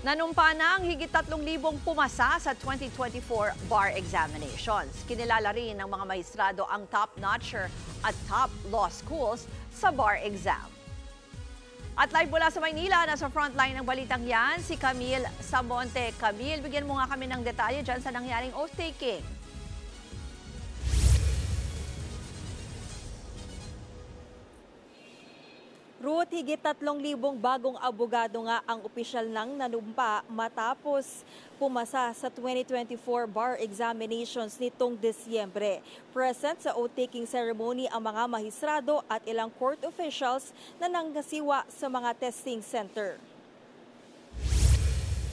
Nanumpa na ang higit 3,000 pumasa sa 2024 bar examinations. Kinilala rin ng mga maestrado ang top-notcher at top law schools sa bar exam. At live mula sa Maynila, nasa frontline ng balitang yan, si Camille Samonte. Camille, bigyan mo nga kami ng detalye dyan sa nangyaring oath-taking. Ruth, higit 3,000 bagong abogado nga ang opisyal ng nanumpa matapos pumasa sa 2024 bar examinations nitong Disyembre. Present sa oath-taking ceremony ang mga mahistrado at ilang court officials na nanggasiwa sa mga testing center.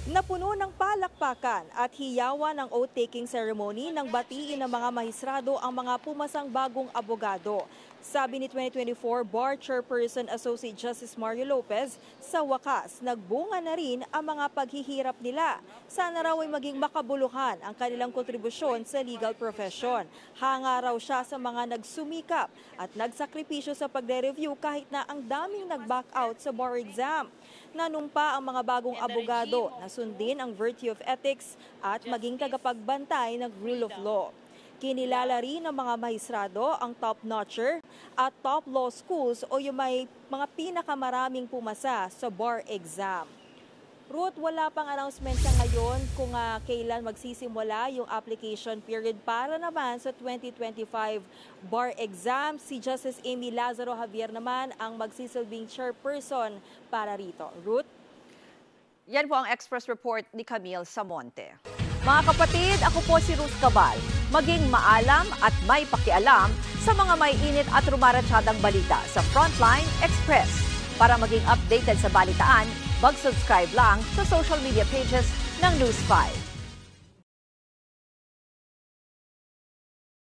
Napuno ng palakpakan at hiyawan ng oath-taking ceremony nang batiin ng mga mahistrado ang mga pumasang bagong abogado. Sabi ni 2024 Bar Chairperson Associate Justice Mario Lopez, sa wakas, nagbunga na rin ang mga paghihirap nila. Sana raw ay maging makabuluhan ang kanilang kontribusyon sa legal profession. Hanga raw siya sa mga nagsumikap at nagsakripisyo sa pagre-review kahit na ang daming nag-back out sa bar exam. Nanumpa ang mga bagong abogado na sundin ang virtue of ethics at maging tagapagbantay ng rule of law. Kinilala rin ng mga mahistrado ang top-notcher at top law schools o yung may mga pinakamaraming pumasa sa bar exam. Ruth, wala pang announcement sa ngayon kung kailan magsisimula yung application period para naman sa 2025 bar exam. Si Justice Amy Lazaro Javier naman ang magsisilbing chairperson para rito. Ruth? Yan po ang Express Report ni Camille Samonte. Mga kapatid, ako po si Ruth Cabal. Maging maalam at may pakialam sa mga may init at rumaratsadang balita sa Frontline Express. Para maging updated sa balitaan, mag-subscribe lang sa social media pages ng News 5.